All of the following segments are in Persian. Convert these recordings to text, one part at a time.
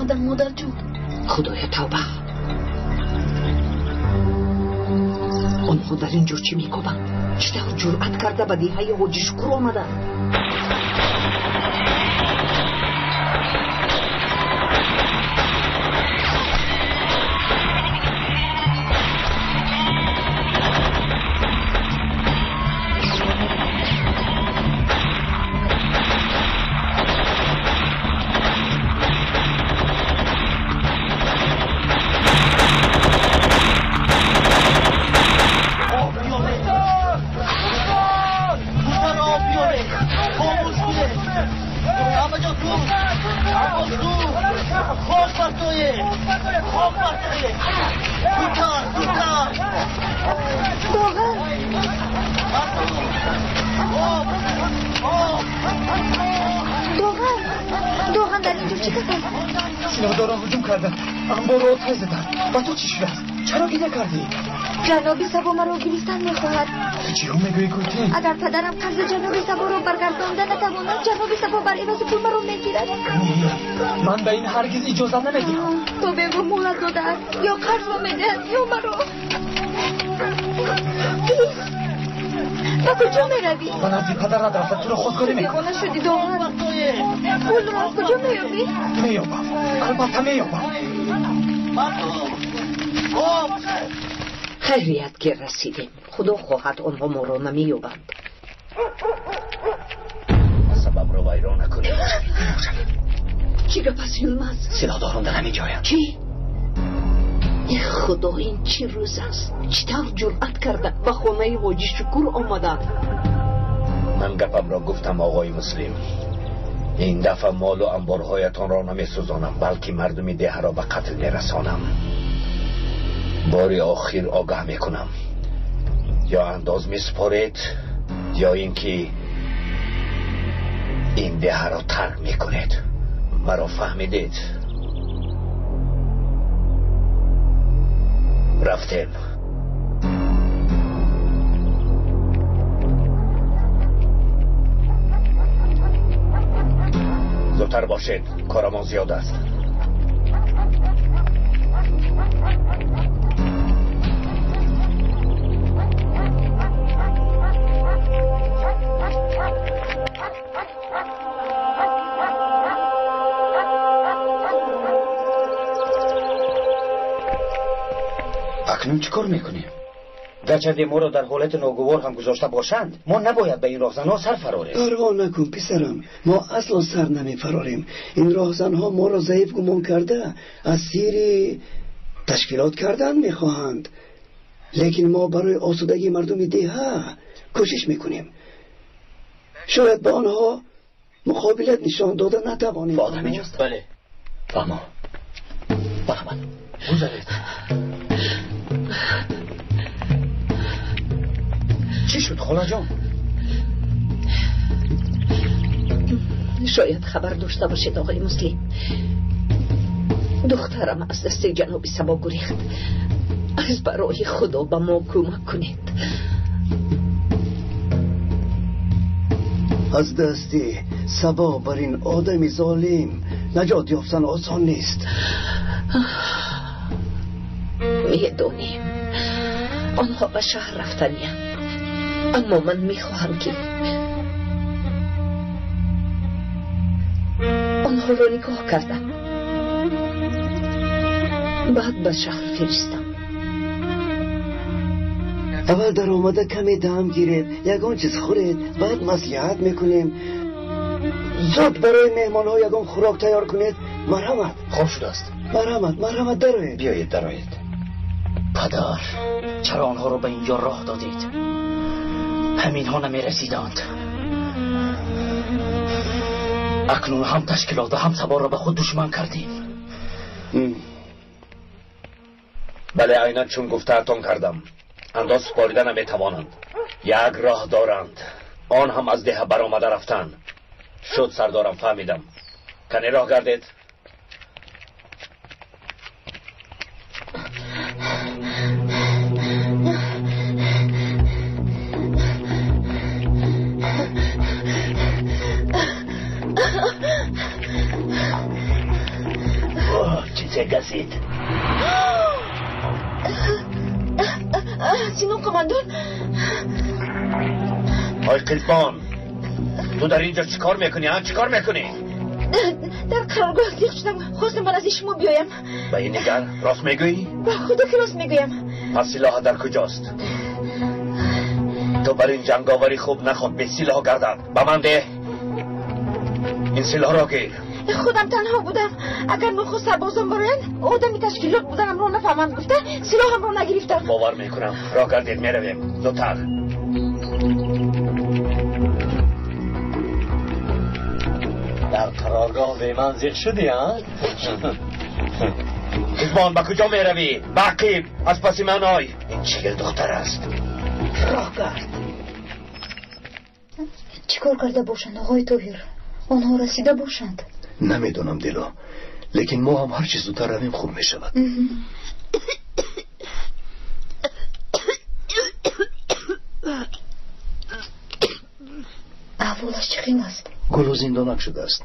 آمدن مادر جون. خدایا توبه. آنها در اینجا چی میکنن؟ چطور جرأت کرده به دیهای حاجی شکر آمدن؟ دوغن در اینجا چی کردن؟ سلاحداران هجوم کردن، انبار رو آتش زدن. با تو چی شده است؟ چرا گیله کردی؟ جنابی سبا مرا گریستن میخواهد. چی رو میگویی کوتی؟ اگر پدرم قرض جنابی سبا رو برگردانده نتواند، جنابی سبا بر عوض پول مرا میگیرد. من به این هرگز اجازه نمیدم. تو بگو مهلت داده است یا قرض رو میدهد یا مرا. با کجا میروی؟ من از پدرت رفت تو رو خودکاری میکنم. بیگانه شدی دوغن. پول رو از کجا میابی؟ میابم، البته میابم. خیریت که رسیدیم. خدا خواهد آنها ما را نمیابند. سبب رو ویران نکنید. چی گپ است یلمز؟ سلاحداران در همین جایم. چی؟ خدا این چی روز است؟ چطور جرأت کرده به خانه حاجی شکر آمدن؟ من گپم را گفتم آقای مسلم. این دفعه مال و انبارهایتان را نمی سوزانم، بلکه مردم ده را به قتل می رسانم. باری آخر آگاه می کنم، یا انداز می سپارید یا اینکه این ده را ترک می کنید. مرا فهمیدید؟ رفتیم. زودتر باشید، کارمان زیاد است. اکنون چی کار میکنیم؟ گرچه ما را در حالت ناگوار هم گذاشته باشند، ما نباید به این راهزنها سر فراریم. پروا نکن پسرم، ما اصلا سر نمی فراریم. این راهزنها ما را ضعیف گمان کرده اسیر تشکیلات کردن میخواهند، لیکن ما برای آسودگی مردم ده کوشش میکنیم. شاید به آنها مقابلت نشان داده نتوانیم. آدم اینجاست. بله فهمم. مرحبا بگذارید. چی شد خاله جان؟ شاید خبر داشته باشید آقای مسلم، دخترم از دست جناب سبا گریخت. از برای خدا به ما کمک کنید. از دست سبا بر این آدم ظالم نجات یافتن آسان نیست. میدونیم آنها به شهر رفتنیم، اما من میخواهم که آنها را نکاح کردم، بعد به شهر فرستم. اول در آمده کمی دم گیرید، یکان چیز خورید، بعد مصلحت میکنیم. زود برای مهمان ها یکان خوراک تیار کنید. مرحمت. خوب شده است. مرحمت درایید. بیایید درایید. پدر، چرا آنها رو به اینجا راه دادید؟ همین ها نمی رسیدند. اکنون هم تشکیلات و هم سبا را به خود دشمن کردیم. بله عیناً چون گفته‌تان کردم، انداز سپاریده نمی توانند. یک راه دارند، آن هم از ده برآمده رفتن. شد سردارم، فهمیدم. کنی راه گردید. سه گزید. سینو قماندون. آی قلبان، تو در اینجا چیکار میکنی؟ چیکار میکنی؟ در قرارگاه زیخ شدم، خواستم من از شما بیایم. به این نگر راست میگویی؟ با خدا که راست میگویم. پس سلاح در کجاست؟ تو بر این جنگاوری خوب نخواد به سلاح گردد. به من ده. این سلاح را گیر. خودم تنها بودم. اگر نخو سربازان براین آدمی تشکیلات بودنم رو نفهمم گفته سلاحم رو نگرفتم. باور میکنم. را گردید میرویم. زودتر. در قرارگاه به من زیخ شدی ها؟ قلبان به کجا میروی؟ بقیب از پس من آی. این چیه دختر است؟ راه گرد. چیکار کرده باشند آقای طاهر؟ آنها رسیده باشند؟ نمیدونم دیلا، لیکن ما هم هر چیز زودتر رویم خوب میشود. احوالش چخیم است؟ گلو زندانک شده است.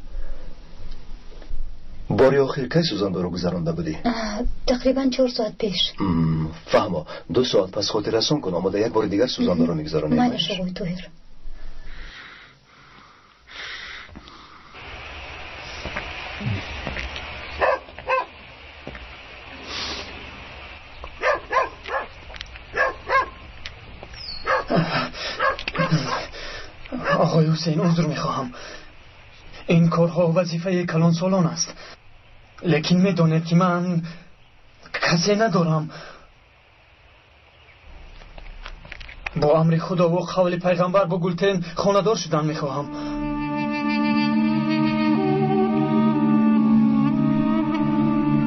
باری آخر کی سوزنده رو گذرانده بودی؟ تقریبا 4 ساعت پیش. فهمه 2 ساعت پس خاطر رسان کن، آماده یک بار دیگر سوزنده رو میگذارانیم. مالش آقای طاهر. آقای حسین عذر میخواهم. این کارها وظیفه کلان سالان است، لیکن میدانید که من کسی ندارم. با امر خدا و قول پیغمبر با گلتین خاندار شدن میخواهم.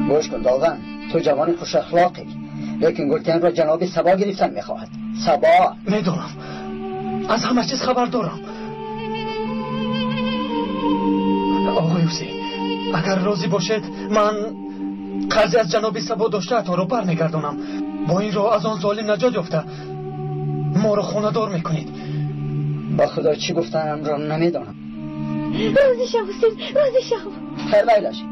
گوش کن داغن، تو جوان خوش اخلاقی، لیکن گلتین را جناب سبا گرفتن میخواهد. سبا میدونم، از همه چیز خبر دارم. آقای حسین، اگر راضی باشید من قرضی از جناب سبا داشته تا رو بر میگردانم. با این راه از آن ظالم نجات یافته ما را خاندار میکنید. با خدا چی گفتنم را نمیدانم. راضی شو حسین، راضی شو. خیر بیلش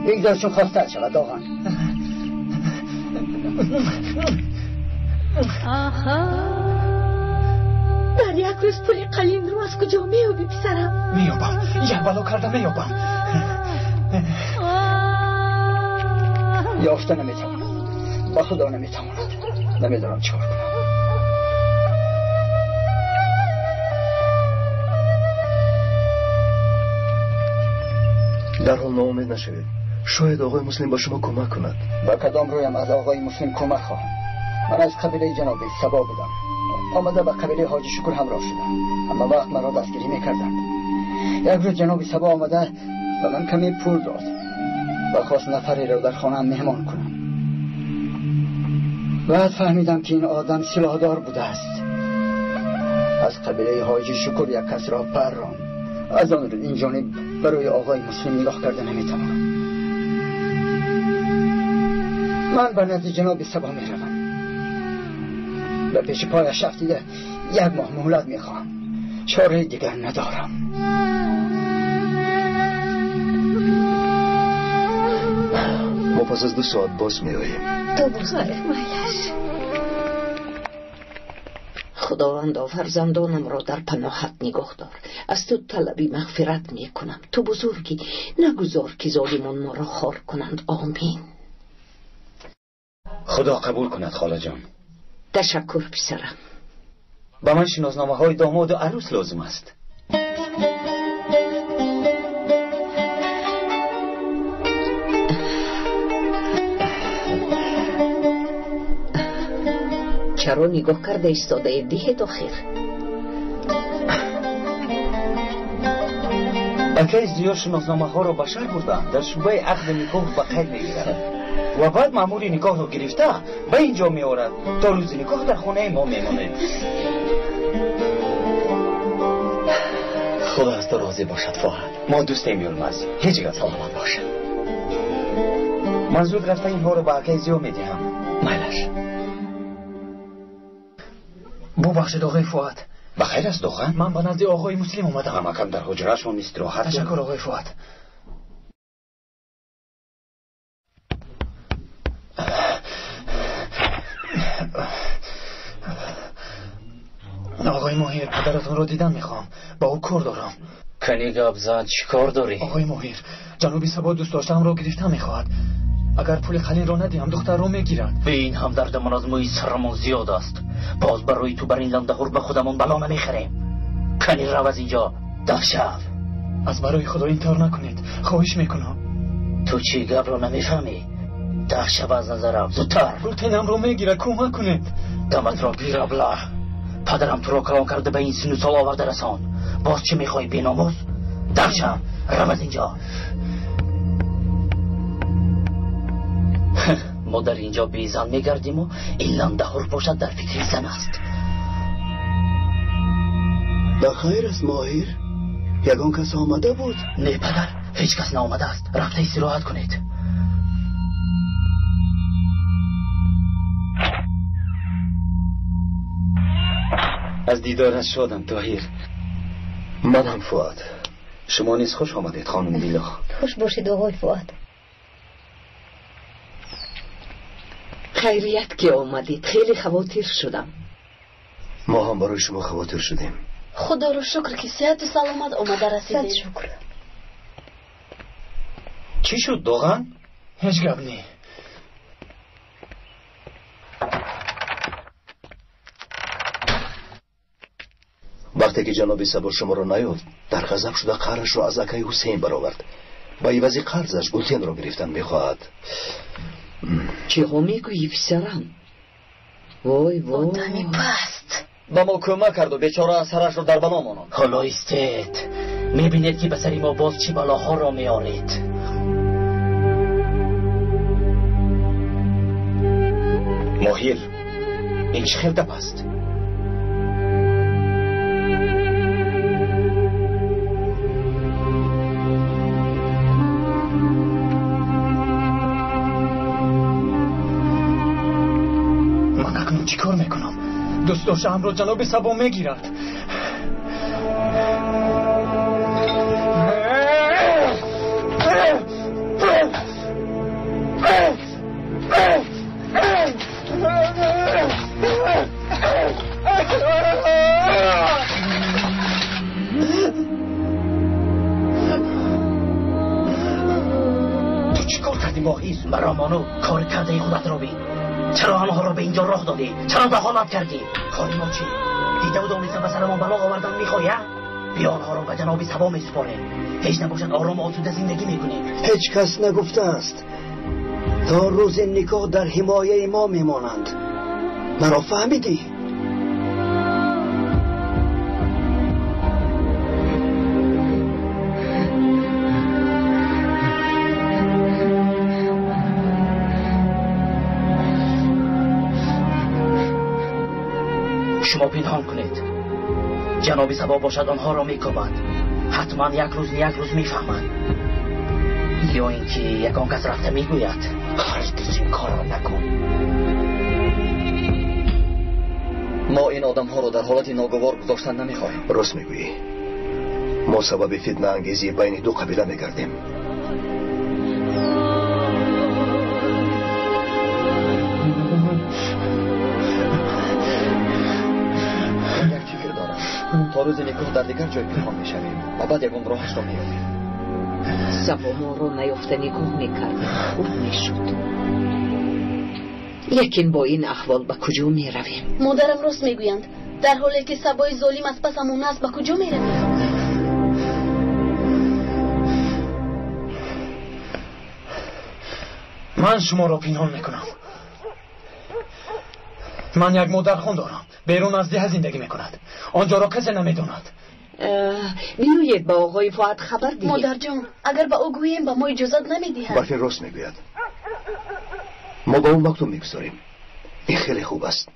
بگذار چون خواسته شود داغن. در یک روز پولی قلیل رو از کجا میابی پسرم؟ میابم، یک بلا کرده میابم. یافته نمیتواند، با خدا نمیتواند. نمیدانم چکار کنم. در حال ناامید نشوید، شاید آقای مسلم با شما کمک کند. با کدام رویم از آقای مسلم کمک خواهم؟ من از قبیله جناب سبا بودم، آمده به قبیله حاجی شکر همراه شدم، اما وقت مرا دستگیری میکردند. یک روز جناب سبا آمده و من کمی پول داد و خواست نفری را در خانه مهمان کنم. بعد فهمیدم که این آدم سلاحدار بوده است. از قبیله حاجی شکر یک کس را پران. از آن رو این جانب برای آقای مسلم نگاه کرده نمیتوانم. من به نزد جناب سبا میروم، به پیش پایش افتیده 1 ماه مهلت میخواهم. چاره دیگر ندارم. ما پس از 2 ساعت باز میاییم. تو بزرگ مایش. خداوندا فرزندانم را در پناهت نگاه دار. از تو طلبی مغفرت میکنم. تو بزرگی، نگذار که ظالمان ما را خار کنند. آمین. خدا قبول کند خاله جان. تشکر پسرم. با من شناسنامه های داماد و عروس لازم است. چرا نگاه کرده ایستاده دیه آخر؟ بلکه زیاد شناسنامه ها را بشر بردن در شبه عقد نکاح به قید میگیرد و بعد مأمور نکاح را گرفته به اینجا میآورد تا روز نکاح در خانه ما میمانه. خدا از تو راضی باشد فاحد. ما دوستیم یلمز، هیچ گه سلامت باشد. من زود رفته اینها رو به عقه زیاد میدهم. مالش. ببخشید آقای فؤاد. بخیر است دختر؟ من به نزد آقای مسلم اومدم. همکم در حجره‌شون استراحت. تشکر آقای فؤاد. آقای ماهیر، پدرتون رو دیدن میخوام. با او کار دارم. کنی گابزن چی کار داری؟ آقای ماهیر، جناب سبا دوست داشتم رو گرفتن میخواد. اگر پول خلیل رو ندیم دختر رو میگیرند. به این هم دردمان از موی سرمون زیاد است. باز برای تو بر این لندهور به خودمون بلا نمیخریم. کنی رو از اینجا دفشف. از برای خدا این طور نکنید، خواهش میکنم. تو چی گب رو نمیفهمی؟ دفشف از نظرم زودتر. روتینم رو میگیره، کمک کنید. دمت را گیر ابله. پدرم تو را کلام کرده به این سن و سال آورده رسان. باز چی میخوای بیناموز؟ دفشف رو از اینجا. ما در اینجا بیزن میگردیم و این لندهور باشد در فکر زن است. بخیر است ماهیر؟ یگان کس آمده بود؟ نه پدر، هیچ کس نآمده است. رفته استراحت کنید. از دیدارت شدم طاهیر. منم فؤاد. شما نیز خوش آمدید خانم لیلا. خوش باشید آقای فؤاد. خیریت که آمدید، خیلی خواطر شدم. ما هم برای شما خواطر شدیم. خدا رو شکر که صحت و سلامت آمده رسیدید. صد شکر. چی شد دوغن؟ هیچ گپ نی. وقتی که جناب سبا شما رو نیافت در غضب شده قهرش رو از اکای حسین برآورد. با عوض قرضش گلتین رو گرفتن میخواهد. چی ها میگویی پسرم؟ وای وای آدمی پست. با ما کمک کرد و بیچاره از سرش رو در بلا ماند. حالا استید میبینید که به سری ما باز چی بلاها را میارید. ماهیر، این چه خلدب است؟ من اکنون چی کار میکنم؟ دوست داشتم رو جناب سبا میگیرد. تو چی کار کردی ماهیر؟ مرامانو کار کرده خودت رو بین. چرا آنها را به اینجا راه دادی؟ چرا دخالت کردی؟ کاری ما چی؟ دیده و دانسته به سر ما بلا آوردن میخوایی؟ بیا آنها را به جناب سبا میسپاریم. هیچ نباشد آرام و آسوده زندگی میکنیم. هیچ کس نگفته است تا روز نکاح در حمایه ما میمانند. مرا فهمیدی؟ شما پنهان کنید. جناب سبا باشد آنها را میکوبد. حتما یک روز میفهمد. یا اینکه یکان کس رفته میگوید. هرگز این کار را نکن. ما این آدم ها رو در حالت ناگوار گذاشتن نمیخواهیم. راست میگویی. ما سبب فتنه انگیزی بین دو قبیله میگردیم. تا روز نکاح در دیگر جای پنهان میشویم و بعد یکان راهش را میابیم. سبا ما رو نیافته نگاه میکرد، خوب میشد. لیکن با این احوال به کجا میرویم؟ مادرم راست میگویند. در حالی که سبای ظالم از پسمون است به کجا میرویم؟ من شما را پنهان میکنم. من یک مادر خون دارم. بیرون از ده زندگی میکند. آنجا را کسی نمیداند. بیایید با آقای فؤاد خبر دهید. مادر جان، اگر با او گوییم با ما اجازت نمیدهد. برفین راست میگوید. ما با اون وقتو میگذاریم. این خیلی خوب است.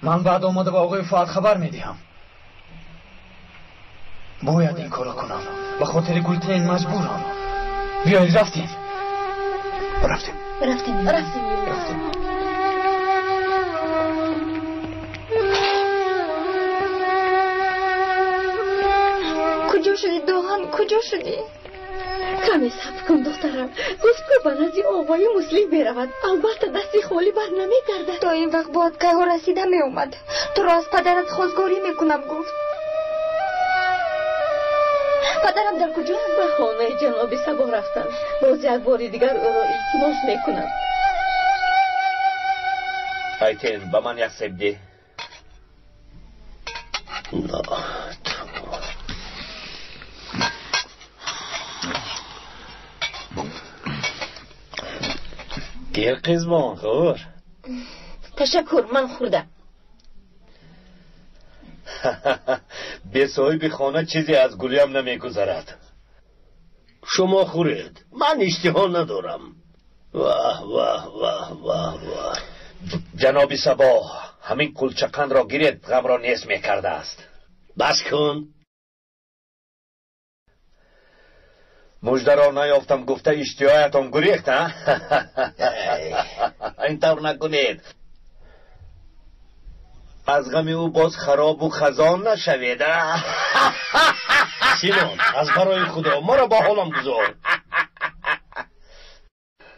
من بعد آمده با آقای فؤاد خبر میدهم. باید این کارا کنم. به خاطر گلتین مجبورم. بیایید رفتیم. کجا شدی دوغن؟ کجا شدی؟ کمی صبر کن دخترم. گفت که به نزد آقای مسلم برود، البته دستی خالی بر نمیگردد. تا این وقت باید که رسیده می اومد. تو را از پدرت خواستگاری میکنم گفت. پدرم در کجا؟ به خانه جناب سبا رفتن. باز یک بار دیگر او را التماس میکنم. ایتین با من یک سیب ده. گیر قزمان خور. تشکر، من خوردم. به صاحب خانه چیزی از گلیم نمیگذرد. شما خورید، من اشتها ندارم. واه واه واه واه واه. جناب سبا همین کلچقن را گیرید، غم را نیست میکرده است. بس کن. مژده را نیافتم گفته اشتهایتان گریخت ها؟ اینطور نکنید، از غم او باز خراب و خزان نشوید. سینان از برای خدا ما را با حالم گذار.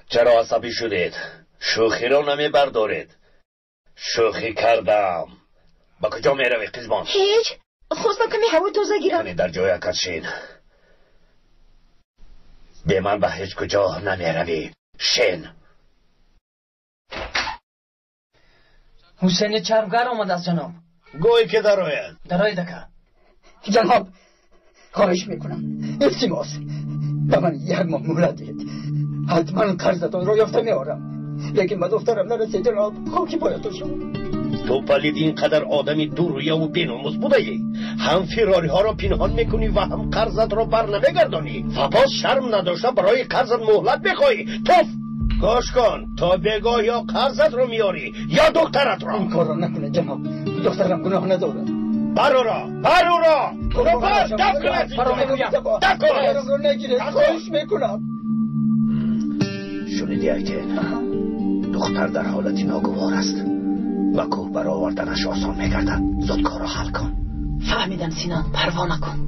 چرا عصبی شدید؟ شوخی را نمی بردارید. شوخی کردم. با کجا می روی قزمان؟ هیچ، خواستم کمی هوا تازه گیرم. در جای کشین. به من به هیچ کجا نمی روی. شین. حسین چرمگر آمد از جناب. گوی که در آید. در آید که جناب خواهش میکنم التماس به من یک ماه مهلت دهید. حتما قرضتان را یافته میارم. لیکن به دخترم نرسید جناب. خاکی پایتون شما. تو پلید اینقدر آدمی دورویه و بیناموس بودهی، هم فراری ها را پنهان میکنی و هم قرضت را بر نمیگردانی و باز شرم نداشته برای قرضت مهلت بخواهی. توف گاش کن تا بگاه یا قرضت رو میاری یا دخترت را. این کار را نکنه جناب، دخترم گناه نداره. برورا دف کنید. دخترم رو نگیرید، خواهش میکنم. شنیدی ایتین؟ دختر در حالتی ناگوار است و کوه برآوردنش آسان میگردد. زود کار را حل کن. فهمیدم سینان، پروا نکن.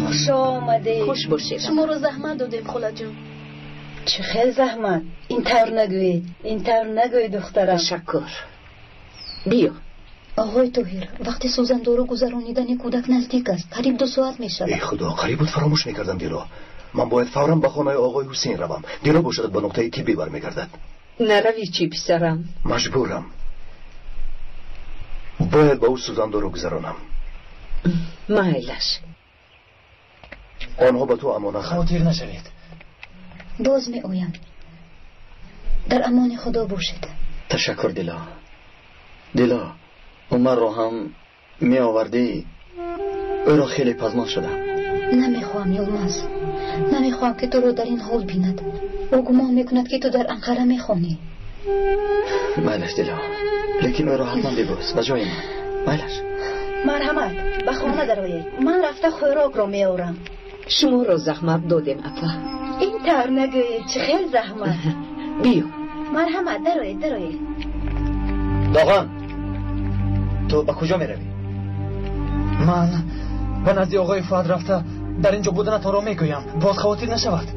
خوش آمده. خوش باشید. شما رو زحمت دادیم خاله جون. چه خیلی زحمت. این طور نگوید دخترم. تشکر. بیا. آقای طاهر، وقتی سوزندارو گذرانیدن کودک نزدیک است. قریب 2 ساعت میشود. ای خدا، قریب بود فراموش میکردم دیرا. من باید فوراً به خانه آقای حسین روم. دیرا باشد به نقطه طبی برمیگردد. نروی چی پسرم؟ مجبورم. باید با او سوزندارو گذرانم. مایلش. آنها به تو امانت. خاطر نشوید. باز می آیم. در امان خدا باشید. تشکر دیلا عمر را هم می آوردی. او را خیلی پزمان شده. نمیخواهم یلماز، نمیخواهم که تو رو در این حال بیند. او گمان میکند که تو در انقره میخوانی. مایلش دیلا، لیکن او را حتما ببوس به جای من. مایلش. مرحمت، به خانه درآیید. من رفته خوراک را میآورم. شما را زحمت دادیم افا. این طور نگویید، چه خیلی زحمت. بیا. مرحمت، درآیید. داغان، تو به کجا می روی؟ من به نزد آقای فؤاد رفته در اینجا بودن تو را میگویم. باز خاطر نشود.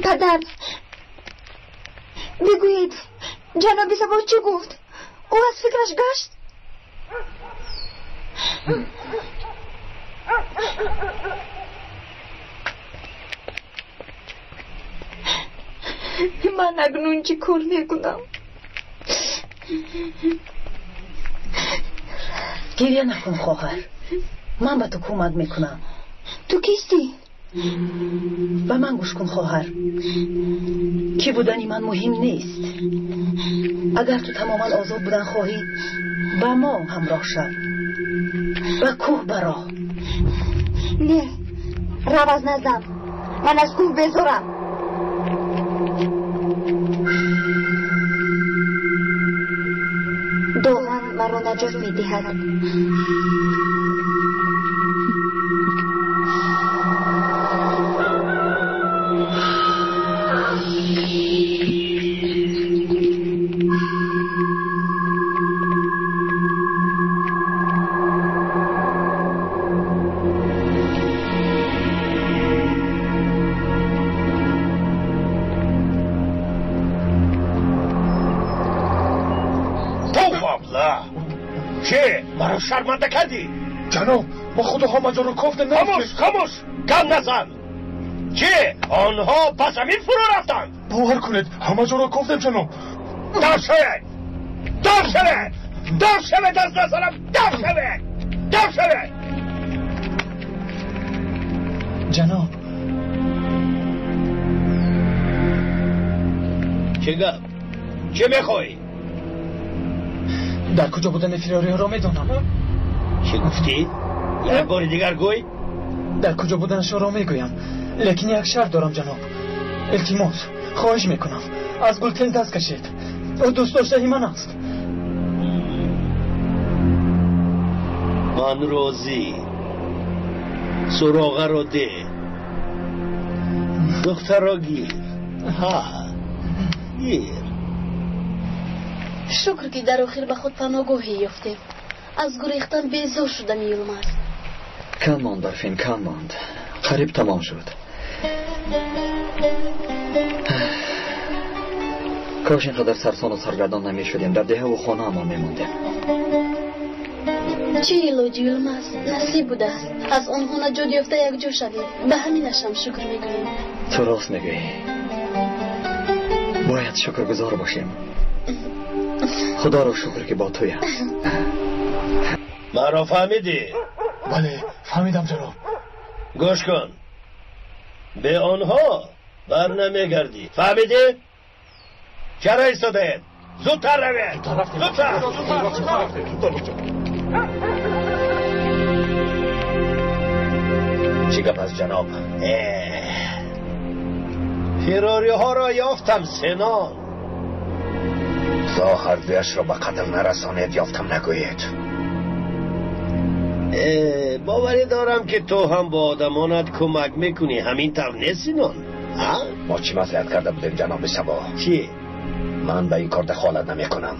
پدر بگویید جناب سبا چی گفت؟ او از فکرش گشت؟ من اکنون چی کار میکنم؟ گریه نکن خواهر، من به تو کمک میکنم. تو کیستی؟ به من گوش کن خواهر. کی بودنی من مهم نیست. اگر تو تماما آزاد بودن خواهی با ما همراه شو. به کوه برا. نه، رو از نزدم. من از کوه بزرم. داغن مرا نجات می‌دهد. چه؟ مرا شرمنده کردی؟ جناب ما خود هماجا رو کفته نمی‌کنیم. خاموش کم نزن. چه؟ آنها به زمین فرو رفتند. باور کنید هماجا رو کفتم جناب. دار شوید از نظرم دار شوید. جناب چه گفت؟ چه میخوایی؟ در کجا بودن فراری ها را میدانم. چه گفتی؟ یک بار دیگر گوی؟ در کجا بودنش را میگویم، لیکن یک شرط دارم جناب. التماس خواهش میکنم از گلتن دست کشید. او دوست داشته من است. من راضی. سراغه را ده. دختر را گیر. گیر. شکر که در آخر به خود پناهگاهی یافتیم. از گریختن بیزار شدم یلماز. کم ماند برفین، کم ماند. قریب تمام شد. کاش اینقدر سرسان و سرگردان نمی شدیم. در ده و خانه اما می موندیم. چه ایلاجی یلماز؟ نصیب بوده است از آنها نجات یافته یک جا شویم. به همینش هم شکر میگوییم. تو راست میگویی. باید شکرگزار باشیم. خدا رو شکر که با تویم. مرا فهمیدی؟ بله فهمیدم جناب. گوش کن، به آنها بر نمیگردی. فهمیدی؟ چرا ایستاده؟ زودتر روید. زودتر. چی گپ است جناب؟ فراری ها را یافتم سنان. ظاهر دویش را به قتل نرسانید، یافتم نگوید. باوری دارم که تو هم با آدمانت کمک میکنی. همین طور نیستینون؟ ما چی مسئلت کرده بودیم جناب سبا؟ چی؟ من به این کار دخالت نمیکنم.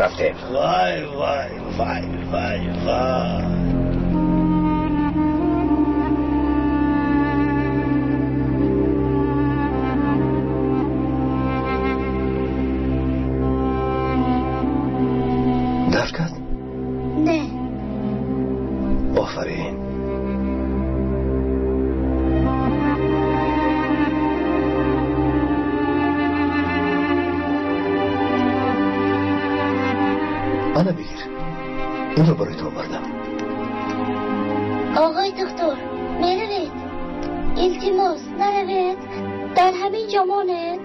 رفتیم. وای وای وای وای وای. درد کرد؟ نه. آفرین. آنه بگیر، این رو برای تو آوردم. آقای دکتر نروید، التماس نروید، در همین جا ماند.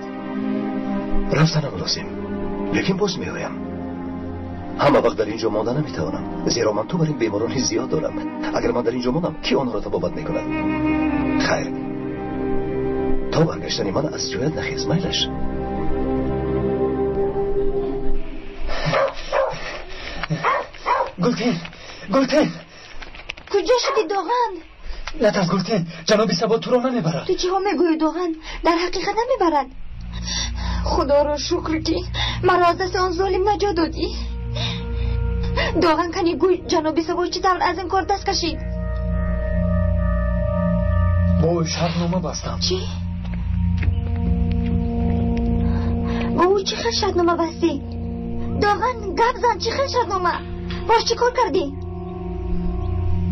رفتنم لازم، لیکن باز میایم. همه وقت در اینجا مانده نمیتوانم، زیرا من تو بر این بیماران زیاد دارم. اگر من در اینجا ماندم کی آنها را طبابت میکند؟ خیر، تا برگشتنی من از جایت نخیز. میلش گلتن کجا شدی داغن؟ نترس گلتن، جناب سبا تو را نمیبرد. تو چی ها میگوی داغن؟ در حقیقت نمیبرد. خدا را شکر که مرا از دست آن ظالم نجات دادی. داغن کنی گوی جناب سبا چی طور از این کار دست کشید؟ با او شرطنامه بستم. چی؟ با او چی خیلی شرطنامه بستی؟ داغن گپ زن، چی خیلی شرطنامه؟ باش چی کار کردی؟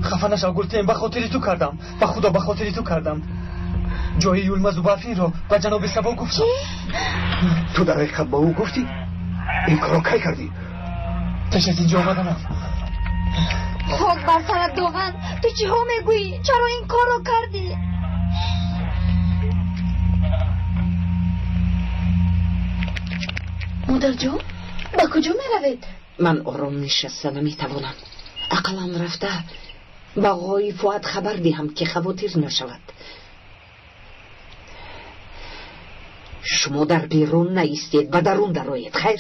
خفه نشو گلتن، به خاطری تو کردم. به خدا به خاطری تو کردم. جای یولمز و برفین رو به جناب سبا گفتم. تو در حقیقت با او گفتی؟ این کارو کی کردی؟ پیش از اینجا آمدنم. خاک بر سرت داغن، تو چی ها میگویی؟ چرا این کار رو کردی؟ مادر جان با کجا میروید؟ من آرام نشسته نمیتوانم. عقلم رفته. با آقای فؤاد خبر دهم که خواطر نشود. شما در بیرون نایستید و درون درآیید. خیر.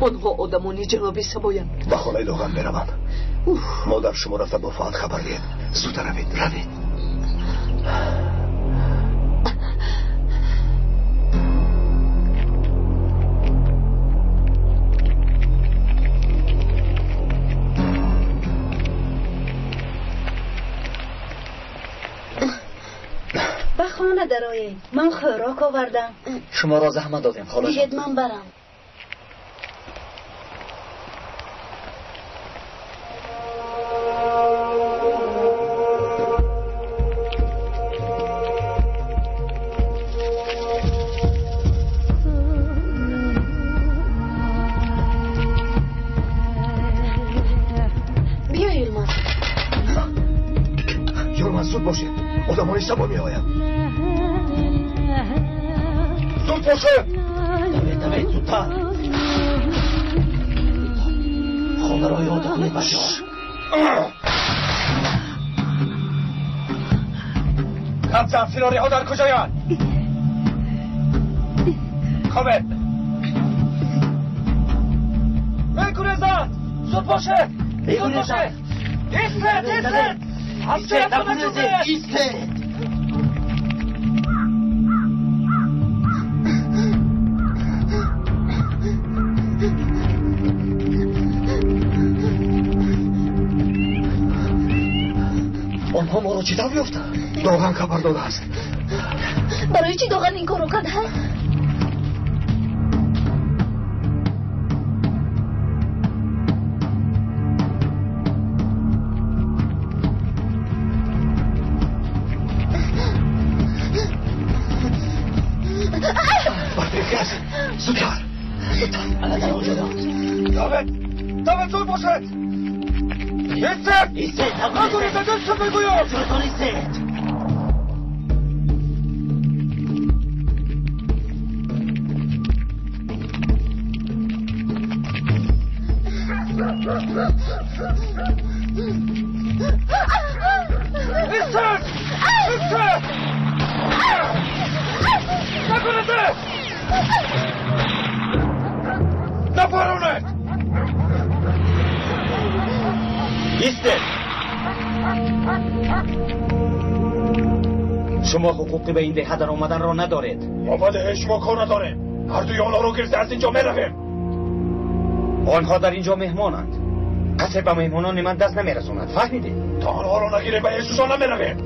آنها آدمانی جنابی سبایند. به خانه داغم بروم. مادر شما رفته با فقط خبر دید. زودتر روید. به خانه درآیید. من خوراک آوردم. شما را زحمت دادیم خاله جان. بگید من برم. زود باشید. آدمانی سبا می آیم. زود باشه. دوید زودتر. خانه را یاد کنید بچه ها. کمزن فیلاری ها در کجایان؟ کامل میکنه زود باشه. میکنه زد. ایستد. ایستد نکنه ایستد. آنها ما رو چی دو بیفتن؟ داغن خبر داده است. برای چی داغن این کارو کرده؟ زودتر الان در آنجا داوید زود باشد. ایستد نکنید دلشو بگویم. زودتان ایستد. نکنید نپرونید. ایستد. شما حقوقی به این دهه در آمدن را ندارید. ما با دهه شما کار نداریم. هر دوی آنها رو گرفته از اینجا میرویم. آنها در اینجا مهمانند. کسی به مهمانان من دست نمیرسوند. فهمیدید؟ تا آنها را نگیریم به یسوسان نمیرویم.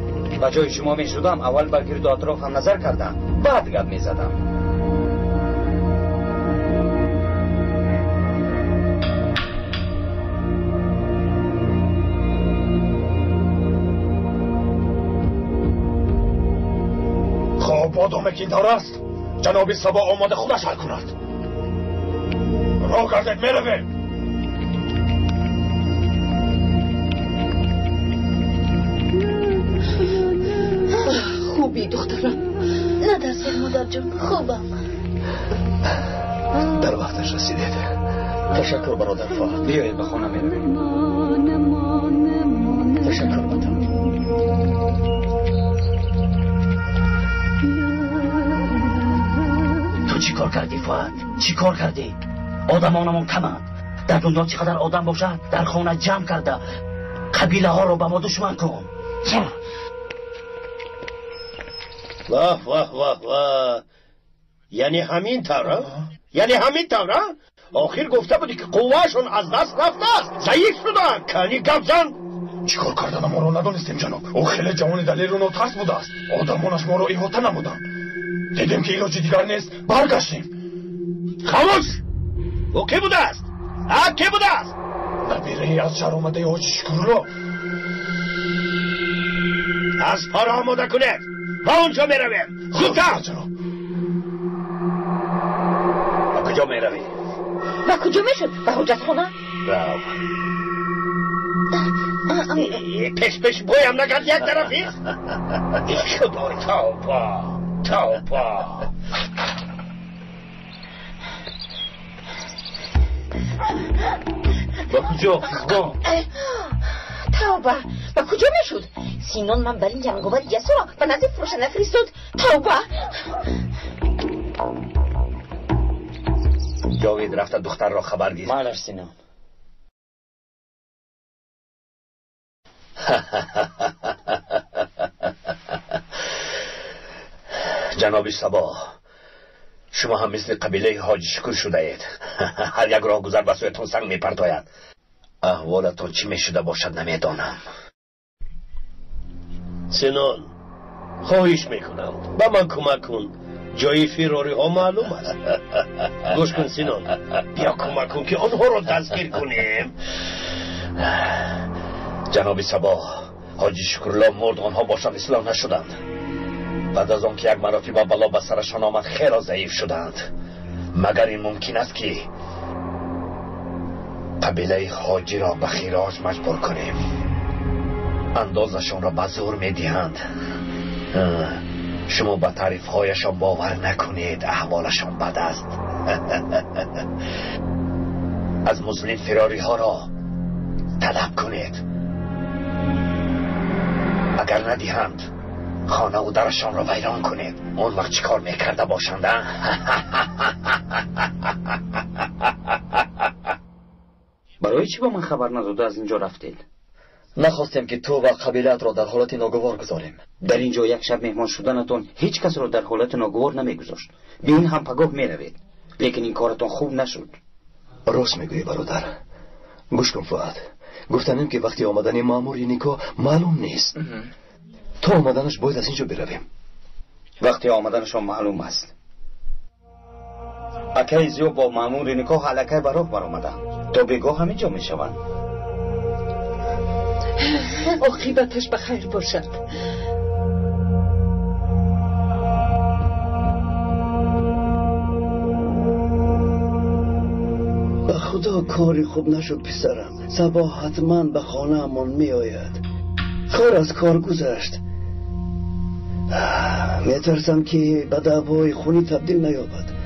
به جای شما میشدم اول به گرد و اطرافم نظر کردم، بعد گپ میزدم. خب آدم که دار است جناب سبا آماده خودش حل کند. راه گردید میرویم. خوبی دخترم؟ نترسید مادر جون، خوبم. در وقتش رسیدید. تشکر برادر فهد. بیایید به خانه میرویم. تشکر بدم. کار کردی فؤاد؟ چی کار کردی؟ آدمانمون کمند. در دنیا چقدر آدم باشد در خانه جمع کرده قبیله ها رو به ما دشمن کن. واه واه واه واه، یعنی همین طوره؟ آخر گفته بودی که قوهشون از دست رفته است، ضعیف شدن. کنی گپ زن. چیکار کردن ما رو ندانستیم جناب. او خیلی جوان دلیرون و ترس بوده است. آدمانش ما رو احاطه نمودن. دیدیم که ایلاج دیگر نیست، برگشتیم. خاموش! او کی بوده است؟ کی بوده است؟ نبیره از شهر آمده حاجی شکرالله. از پا آماده کنید، با اونجا میرویم. زودتر. با کجا میروی؟ با کجا میشد؟ به حجت خونه؟ راو پش بویم نگرد یک طرفی. خدای توبا. با کجا؟ توبه. با کجا میشد؟ سینان من برین جنگاور یسو را به نزد فروشنده فرستاد. توبه. جاوید رفته دختر را خبر گیر. مالش سینان. جناب صبا، شما هم مثل قبیله حاجی شکر شده اید. هر یک راه گذر به سویتون سنگ میپرتاید. احوالتون چی میشده باشد نمیدانم. سینان، خواهش میکنم به من کمک کن. جای فراری ها معلوم است. گوش کن سینان، بیا کمک کن که آنها را دستگیر کنیم. جناب صبا، حاجی شکرالله مرد، آنها باشد اصلاح نشدند. بعد از آن که یک مراتب بلا به سرشان آمد خیلی ضعیف شدند. مگر این ممکن است که قبیله حاجی را به خراج مجبور کنیم؟ اندازشان را به زور میدهند. شما به تعریف هایشان باور نکنید، احوالشان بد است. از مظلوم فراری ها را طلب کنید. اگر ندهند خانه و درشان را ویران کنید. اون وقت چی کار میکرده باشند؟ برای چی با من خبر نداده از اینجا رفتید؟ نخواستیم که تو و قبیلت را در حالت ناگوار گذاریم. در اینجا یک شب مهمان شدنتون هیچ کس را در حالت ناگوار نمیگذاشت. به این هم پگاه میروید، لیکن این کارتون خوب نشد. راست میگویی برادر. گوش کن فؤاد، گفتنیم که وقتی آمدن مامور نکاح معلوم نیست. تا آمدنش باید از اینجا برویم. وقتی آمدنشان معلوم است. اکای زیو با مامور نکاح علکه براه برآمده تا بگاه همینجا میشوند. عاقبتش بخیر باشد. به خدا کاری خوب نشد پسرم. صبا حتما به خانه امان می آید. کار از کار گذشت. میترسم که به دعوای خونی تبدیل نیابد.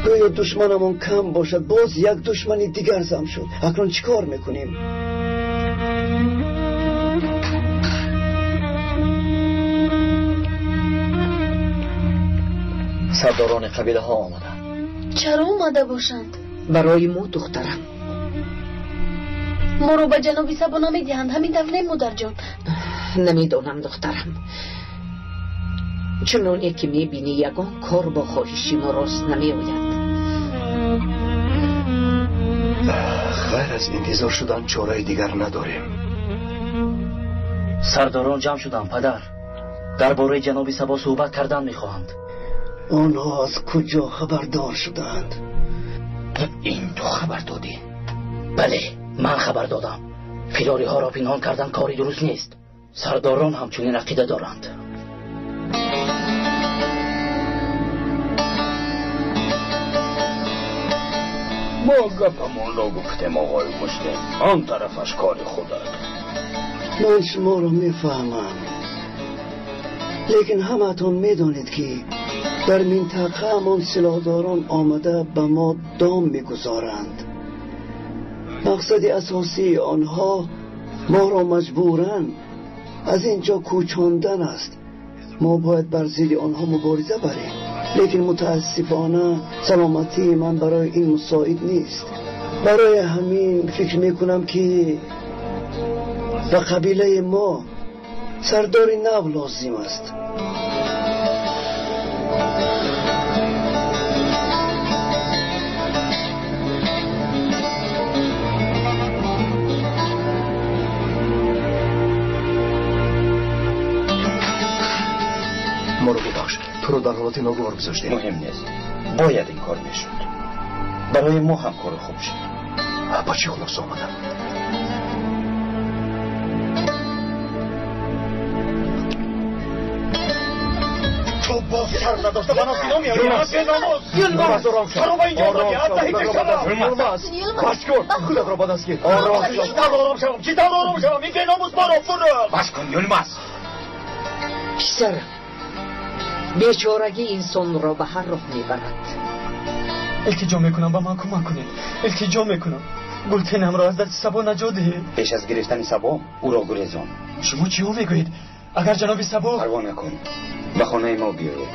گویا دشمنمون کم باشد، باز یک دشمنی دیگر زم شد. اکنون چیکار میکنیم؟ سرداران قبیله ها آمدند. چرا اومده باشند؟ برای ما دخترم. ما رو به جناب صبا نمیدهند همین دفعه مادر جان؟ نمیدانم دخترم. چنانیه که میبینی یگان کار با خواهشی ما راست نمیآید. غیر از انتظار شدن چاره دیگر نداریم. سرداران جمع شدن پدر، درباره جناب صبا صحبت کردن میخواهند. آنها از کجا خبردار شدند؟ این تو خبر دادی؟ بله، من خبر دادم. فراری ها را پنهان کردن کاری درست نیست. سرداران همچنین عقیده دارند. ما گپمون را گفتیم آقای مسلم، آن طرفش کار خودت. من شما را میفهمم، لیکن همتون میدانید که در منطقه همان سلاحداران آمده به ما دام میگذارند. مقصد اساسی آنها ما را مجبورن از اینجا کوچاندن است. ما باید بر ضد آنها مبارزه بریم. لیکن متاسفانه سلامتی من برای این مساعد نیست. برای همین فکر میکنم که به قبیله ما سرداری نو لازم است. ما رو ببخش، تو رو در حالت ناگوار گذاشتیم. مهم نیست، باید این کار میشد. برای ما هم کار خوب شد. با چی خلاص آمدم؟ تو باز سر نداشته من از اینا میاری. یلماز آرام شد. برو با اینجا بگی حتی هیچ یلماز بس کن، خودت را بدست گیر. آرام شد. چی دار آرام شدم؟ این که ناموز برو فرو. بس کن یلماز. پسرم، بیچارگی انسان را به هر راه میبرد. التجا میکنم با من کمک کنید. التجا میکنم گلتنم را از دست سبا نجات دهید. پیش از گرفتن سبا او را گریزان. شما چی میگویید؟ اگر جناب سبا پروا نکن، به خانه ما بیاید.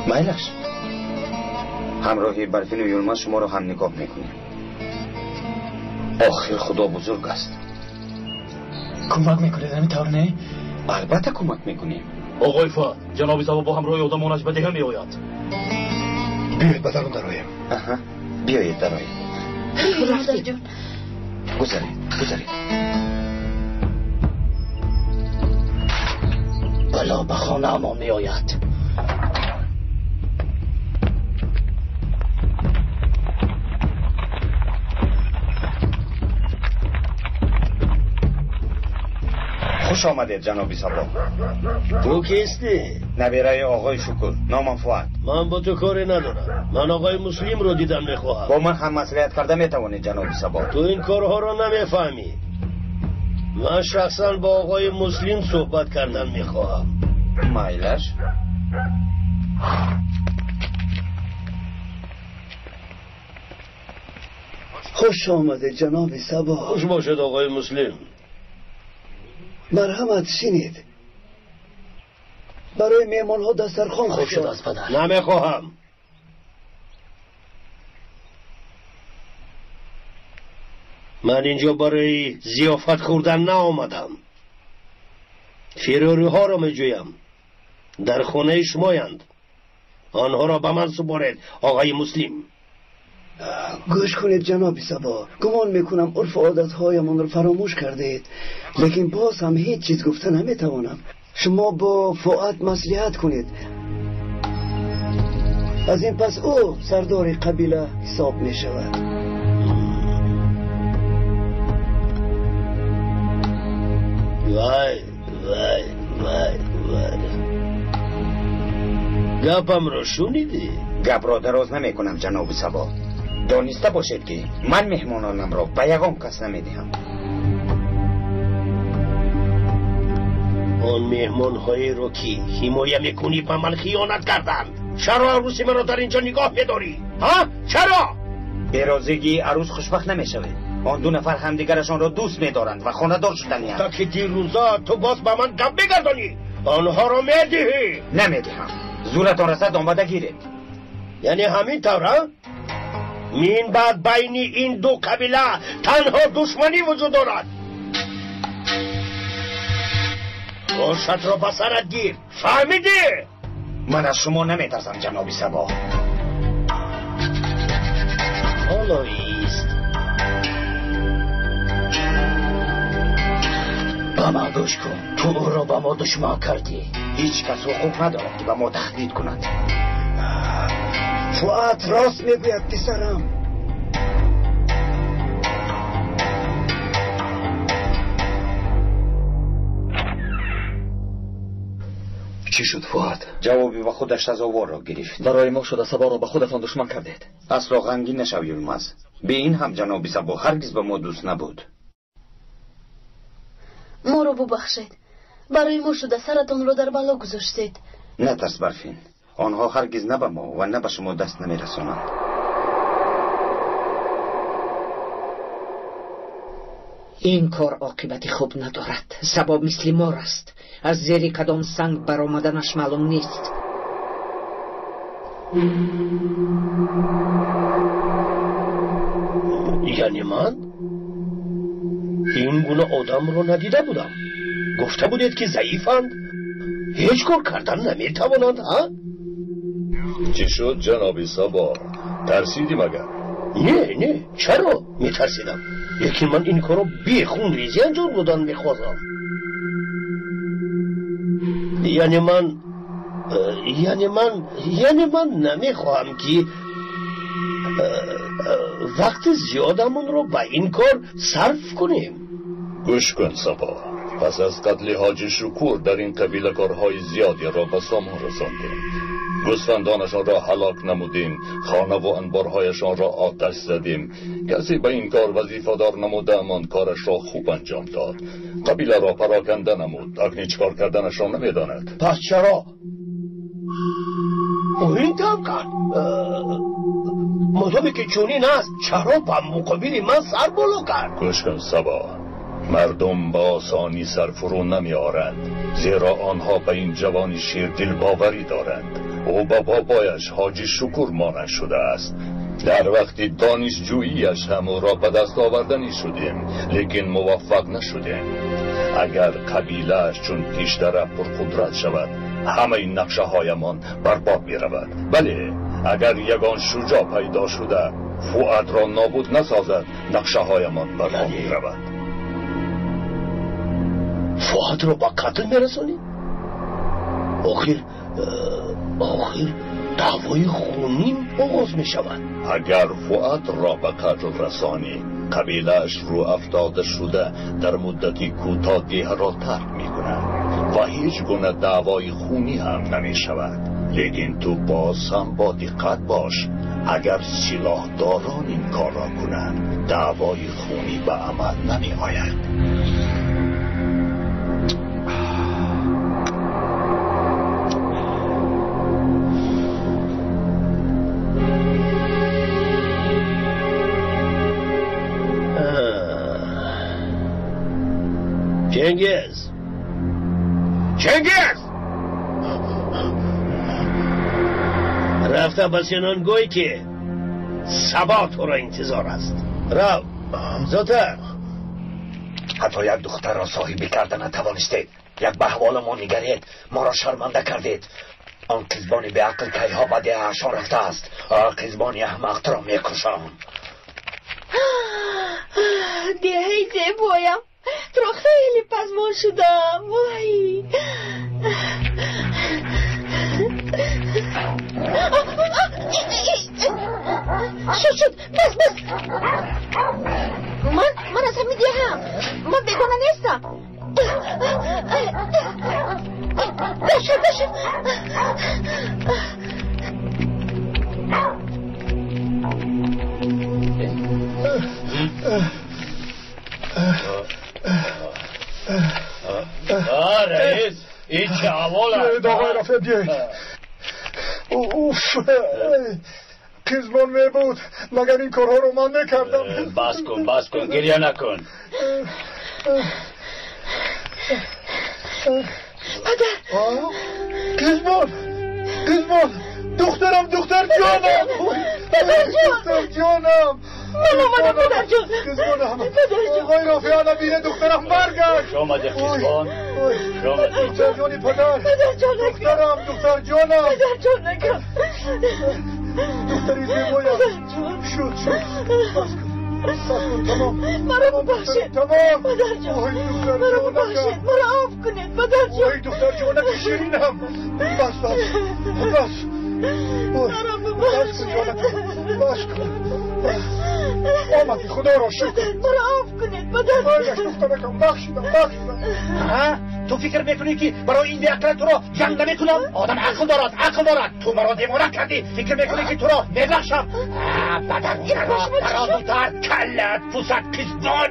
میلش همراهی برفین و یلماز شما را هم نگاه میکنیم. آخر خدا بزرگ است. کمک میکنید همینطور نه؟ البته کمک میکنیم. آقای فهد، جناب سبا با همراه آدمانش به دیگر میآید. بیایید به درون درآییم. بیایید درآییم. مادر جان، گذارید. بلا به خانه ما میآید. خوش آمدید جناب سبا. تو کیستی؟ نبیره آقای شکر، نامم فؤاد. من با تو کاری ندارم. من آقای مسلم رو دیدم میخواهم. با من هم مصلحت کرده میتوانید جناب سبا. تو این کارها رو نمیفهمی. من شخصا با آقای مسلم صحبت کردن میخواهم. میلش خوش آمده جناب سبا. خوش باشد آقای مسلم. مرحمت شینید. برای میهمان ها دسترخوان خوش شد از پدر. نمیخواهم. من اینجا برای ضیافت خوردن نآمدم. فیروری ها را میجویم. در خانه شمایند. آنها را به من سپارید آقای مسلم. گوش کنید جناب سبا، گمان میکنم عرف و عادت هایمان رو فراموش کردید، لیکن باز هم هیچ چیز گفته نمیتوانم. شما با فؤاد مصلحت کنید. از این پس او سردار قبیله حساب می شود. وای وای وای وای، گپم را شنیدی؟ گپ را دراز نمی کنم جناب سبا. دانسته باشید که من مهمانانم را به یگان کس نمیدهم. آن مهمان هایی رو که حمایه میکنی به من خیانت کردند. چرا عروسی من را در اینجا نگاه میداری؟ ها؟ چرا؟ برازگی عروس خوشبخت نمیشود. آن دو نفر همدیگرشان را دوست میدارند و خانه‌دار شدنی تا که دیروزا تو باز به من گپ بگردانی. آنها را میدهی؟ نمیدهم. زورتان رسد آمده گیرید. یعنی همین طوره؟ من بعد بین این دو قبیله تنها دشمنی وجود دارد. باشد را بسرت گیر. فهمیدی؟ من از شما نمیترسم جناب سبا. حالا ایست. به ما گوش کن. تو او را به ما دشمن کردی. هیچ کس حقوق ندارد که به ما تهدید کند. فؤاد راست میگوید پسرم. چی شد فؤاد؟ جوابی با خودش تظاهر را گرفت. برای ما شده سبا را به خودتان دشمن کردید. اصلا غمگین نشو یلماز. به این هم جناب سبا هرگز به ما دوست نبود. ما رو ببخشید. برای ما شده سرتان رو در بلا گذاشتید. نترس برفین. آنها هرگز نه به ما و نه به شما دست نمیرسانند. این کار عاقبت خوب ندارد. سبا مثل مار است. از زیر کدام سنگ برآمدنش معلوم نیست. یعنی من این گونه آدم رو ندیده بودم. گفته بودید که ضعیفند، هیچ کار کردن نمیتوانند. ها؟ چی شد جناب سبا؟ ترسیدی مگر؟ نه چرا میترسیدم؟ لیکن من این کارو بی خون ریزی انجام دادن میخواستم. یعنی من نمیخواهم که وقت زیادمون رو به این کار صرف کنیم. گوش کن سبا، پس از قتل حاجی شکور در این قبیله کارهای زیادی را به سامان رساندیم. گوسفندانشان را هلاک نمودیم، خانه و انبارهایشان را آتش زدیم. کسی به این کار وظیفه‌دار نموده امان کارش را خوب انجام داد. قبیله را پراکنده نمود. اکنون چیکار کردنش را نمیداند. پس چرا این کار کرد؟ مطابق که چونین است، چرا به مقابل من سر بالا کرد؟ گوش کن سبا، مردم با آسانی سر فرو نمی آرند، زیرا آنها به این جوانی شیردل باوری دارند. او با بابایش حاجی شکور مانند شده است. در وقتی دانشجوییش هم او را به دست آوردنی شدیم، لیکن موفق نشدیم. اگر قبیلهش چون پیشتر پرقدرت شود، همه این نقشه هایمان برباد می رود. بله، اگر یگان شجاع پیدا شده فؤاد را نابود نسازد، نقشه هایمان برباد می رود. فؤاد را با قتل میرسونی؟ آخر دعوای خونین آغاز می شود. اگر فؤاد را به قتل رسانی، قبیلهش رو افتاده شده در مدتی کوتاه دیه را ترک می کند و هیچ گونه دعوای خونی هم نمی شود. لیکن تو باز هم با دقت باش، اگر سلاح داران این کار را کنند، دعوای خونی به عمل نمی آید. چنگیز رفته به سنانگوی که سبا تو را انتظار است. رو زودتر. حتی یک دختر را صاحبی کردن نتوانستید. یک به احوال ما نگرید، ما را شرمنده کردید. آن قزبانی به عقل که ها به دیهشان رفته است، قزبانی احمق را میکشان. دیهی زیبایم، تو را خیلی پزمان شدم. وای شد بس من از همین دیهم، من بگونه نیستم. بشو رئیس این چه احوال است؟ آقای رفیق بیایید. اوف قزمان می بود، مگر این کارها رو من نکردم. بس کن گریه نکن. پدر قزمان دختر جانم. دختر جانم من آمدم پدر جان. آقای رفیق الان بینه دخترم برگشت. شامده قزمان دختر جانی پدر دخترم دختر جانم پدر جان نکن. دختری زیبایم شد بس کن تمام. مرا ببخشید پدر جان، مرا ببخشید، مرا عاف کنید پدر جان. وای دختر جانک شیرینم. بس مرا ببخشید. آمدی خدا را شکر. مرا عاف کنید پدر جان. دخترکم بخشیدم. تو فکر میکنی که برای این بیعقل تو را جنگ نمیکنم؟ آدم عقل دارد. تو مرا دیوانه کردی. فکر میکنی که تو را میبخشم؟ بدن چرا برادر کلت پوست قزمان.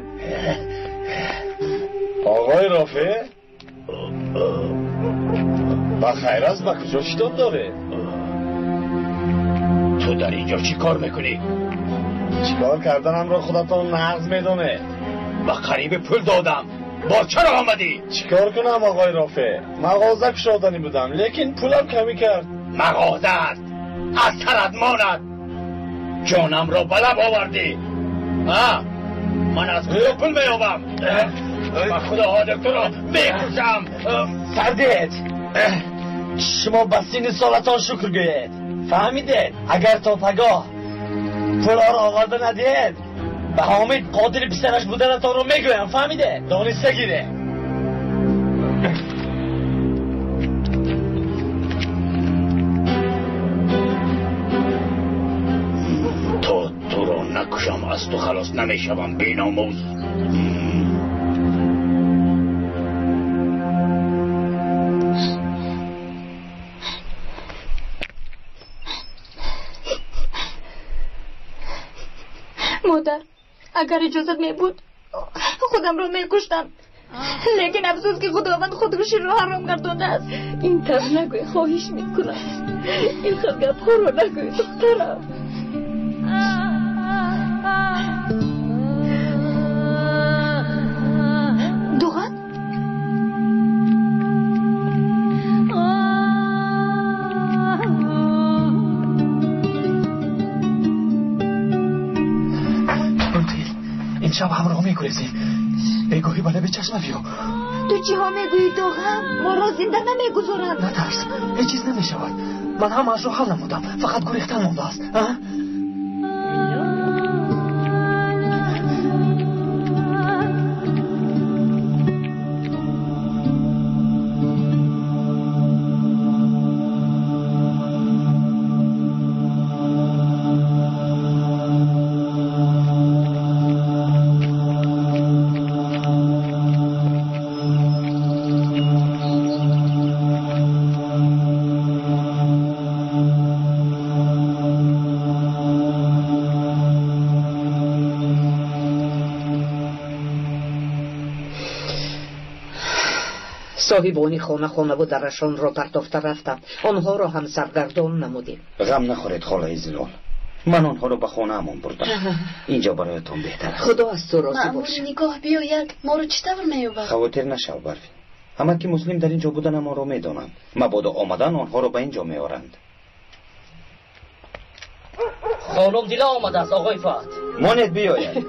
آقای رافع بخیر است؟ به کجا شدن داره؟ تو در اینجا چی کار میکنی؟ چیکار کردنم را خودتون نغز میدونه. با قریب پول دادم، با چرا آمدی؟ چیکار کنم آقای رافع؟ مغازه کشادنی بودم، لیکن پولم کمی کرد. مغازت از سرت ماند. جانم را به لب آوردی. من از کجا پول میابم؟ و خدا حاضر تو را میکشم. سردید شما به سین سالتان شکر گوید. فهمیدید؟ اگر تا پگاه پولا را آورده ندید به حامد قاتل پسرش بودنتان رو میگویم. فهمیدید؟ دانسته گیره. تا تو را نکشم از تو خلاص نمیشوم بی‌ناموس. مادر اگر اجازت می بود خودم رو می کشتم، لیکن افسوس که خداوند خودکشی رو حرام گردانده است. این طرح نگوی، خواهش میکنم. این خود گپ ها رو نگوی دخترم. دوغن این شب همراه میگریزیم. بگویی بله به چشم بیو. تو چی ها میگویی دوغن؟ ما را زنده نمیگذارند. نترس، هیچ چیز نمیشود. من همش رو حل نمودم، فقط گریختن مونده است. صاحبانی خانه و درشان را پرتافته رفتم. آنها را هم سرگردان نمودیم. غم نخورید خاله زلال، من آنها را به خانه همان بردم. اینجا برایتان بهتر است. خدا از تو راضی مأمور باشه. نگاه بیاید ما رو چطور میوبد؟ خواطر نشو برفی. همه که مسلم در اینجا بودن ما را میدانند. مبادا آمدن آنها را به اینجا میآورند. خانم دیلا آمده است آقای فهد. ماند بیاید.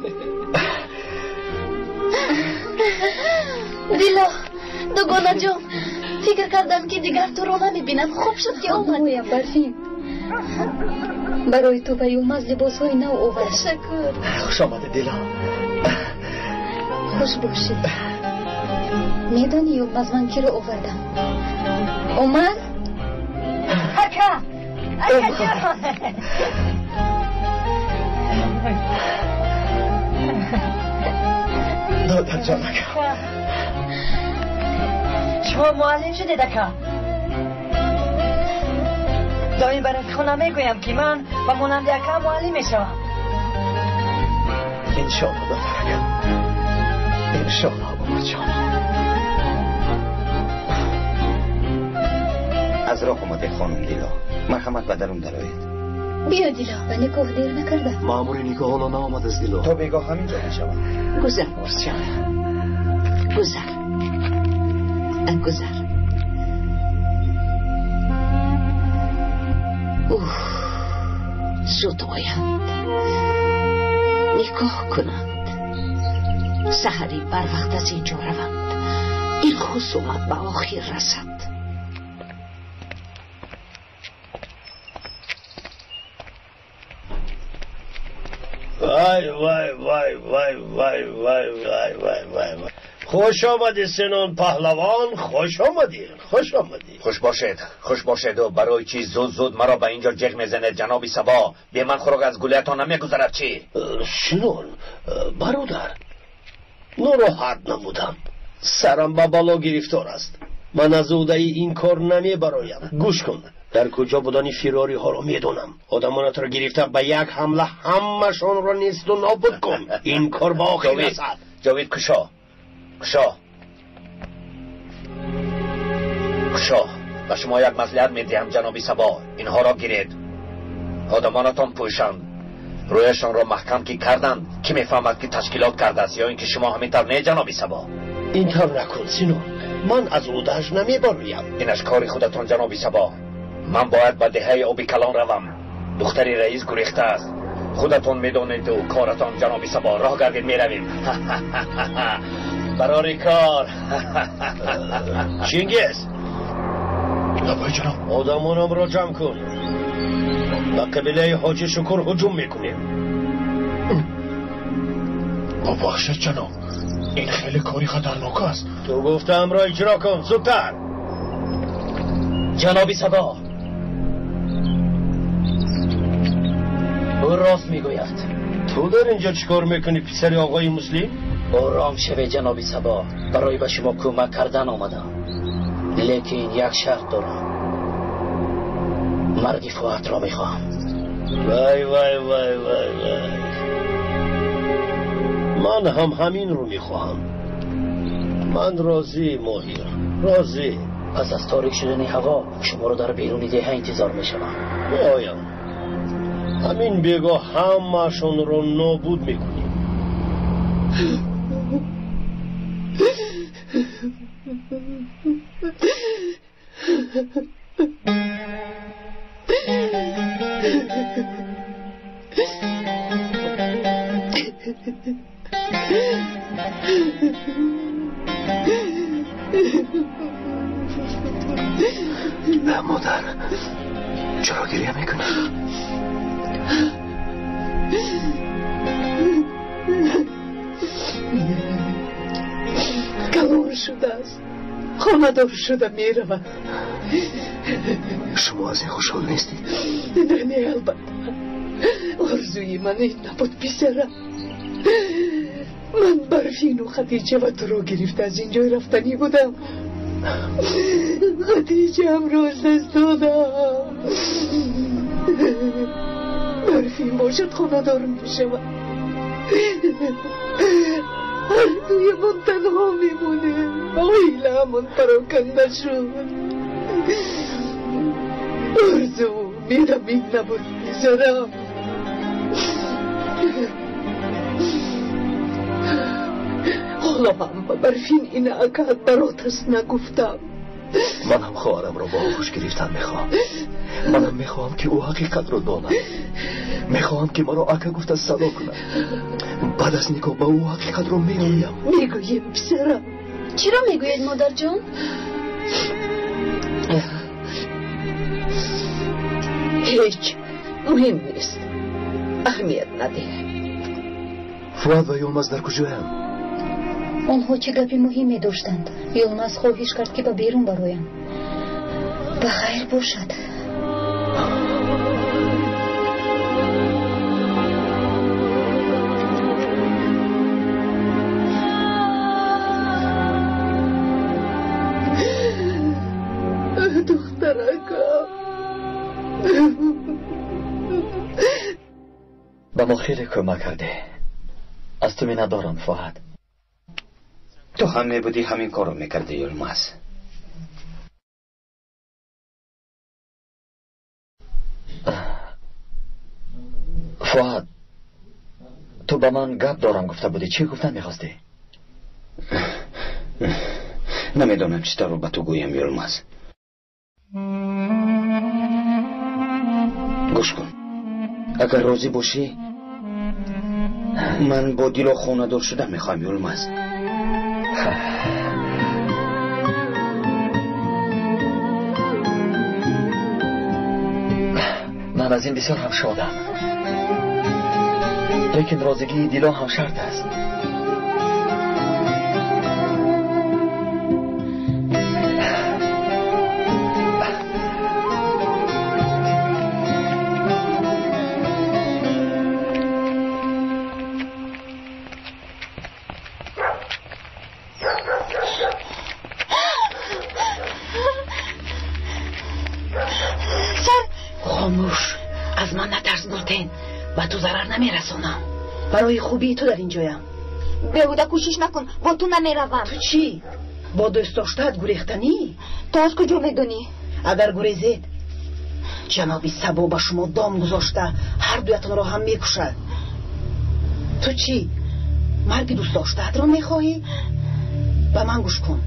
دیلا دوگانه جان، فکر کردم که دیگر تو رو نمیبینم. خوب شد که آمدی. برفین برای تو پیومز لباس های نو آورد. تشکر. خوش آمده دیلا. خوش باشی. میدانی یومز من کی رو آوردم؟ عمر؟ اکا دادر جان اکا. شما معلم شده دکا. دایم برات خونه میگویم که من با مانند اکا معلم میشوم. انشاءالله دادر اکا، انشاءالله بابا جان. از راه اومده خانم دیلا، مرحمت به درون درآیید. بیا دیلا، به نگاه دیر نکرده. مأمور نگاه حالا نآمد از دیلا. تا بگاه همینجا میشوم. گذر باز جان، گذر گذر. زود آیند، نگاه کنند، سحری بر وقت از اینجا روند. این خصومت به آخر رسد. وای وای وای وای وای وای وای وای وای وای. خوش آمدی سنان پهلوان، خوش آمدی، خوش آمدی. خوش باشد و برای چی زود مرا به اینجا جغ میزنه جناب صبا؟ به من خورگ از گولیتان نمیگذرد چی؟ سنان برادر، ناراحت نمودم، سرم به بالا گرفتار است. من از اوده این کار نمیبرایم. گوش کن، در کجا بودن فراری ها را میدونم. آدمانت را گرفته به یک حمله همشان را نیست و نابود کن. این کار با آخر رسد. جاوید کشا به شما یک مصلحت میدهم جناب صبا. اینها را گیرید، آدمانتان پوشند، رویشان را محکم که کردند. کی میفهمد که تشکیلات کرده است یا اینکه شما همینطور نه جناب صبا؟ این طور نکن سینون، من از اودهش نمیبرایم. اینش کاری خودتان جناب صبا. من باید به دهه آبی کلان روم. دختری رئیس گریخته است. خودتون میدونید و کارتان جناب سبا. راه گردید میرویم. برای کار. چینگیز لبای جناب. آدمانم را جمع کن. به قبیله حاجی شکر هجوم میکنیم. ببخشید جناب، این خیلی کاری خطرناک است. تو گفتم را اجرا کن زودتر. جناب سبا، او راست میگوید. تو در اینجا چیکار میکنی پسر آقای مسلم؟ آرام شوه جناب سبا، برای به شما کمک کردن آمدم، لیکن یک شرط دارم. مرگ فؤاد را میخواهم. وای وای وای وای وای، من هم همین رو میخواهم. من راضی ماهیر، راضی. پس از تاریک شدن هوا شما رو در بیرون ده انتظار میشوم. میایم. همین بگاه همه‌شون رو نابود میکنیم. مادر چرا گریه میکنی؟ کلان شده است، خانه دار شده میرود. شما از این خوشحال نیستید؟ نه البته، آرزوی من این نبود پسرم. من برفین و خدیجه و تو رو گرفته از اینجا رفتنی بودم. خدیجه هم روز دست دادم. برفین باشد خانه دارم میشود. هر دوی من تنها میمونه. آیله همون پراکنده شد. آرزو میرم این نبود میذارم. حالا هم با برفین این اکاد برات است نگفتم. من هم خواهرم را با آغوش گرفتن میخوام. منم میخوام که او حقیقت رو داند. میخوام که مرا اکا گفته صدا کنه. بعد از نکاح با او حقیقت رو میگویم. میگویم پسرم. چرا میگوید مادر جان؟ هیچ، مهم نیست، اهمیت نده. فؤاد و یلماز در کجایم؟ آنها چه گپی مهمی داشتند. یلماز خواهش کرد که به بیرون برایم. بخیر باشد. دخترکم به ما خیلی کمک کرده. از تو می ندارم فؤاد. تو هم میبودی همین کارو میکردی یلماز. فؤاد، تو به من گپ دارم گفته بودی. چی گفتن میخواستی؟ نمیدونم چطور رو به تو گویم یلماز. گوش کن، اگر راضی باشی من با دیل و خونه دار شدن میخوایم یلماز. من از این بسیار هم شادم، لیکن رازگی دیلا هم شرط است. خاموش، از من نترس نورتین. و تو ضرر نمیرسونم. برای خوبی تو در اینجایم. بیهوده کوشش نکن، با تو نمیروم. تو چی؟ با دوست داشتت گریختنی؟ تو از کجا میدونی؟ اگر گریزید جنابی سبا با شما دام گذاشته هر دویتان را هم میکشد. تو چی؟ مرگ دوست داشتت را میخواهی؟ به من گوش کن،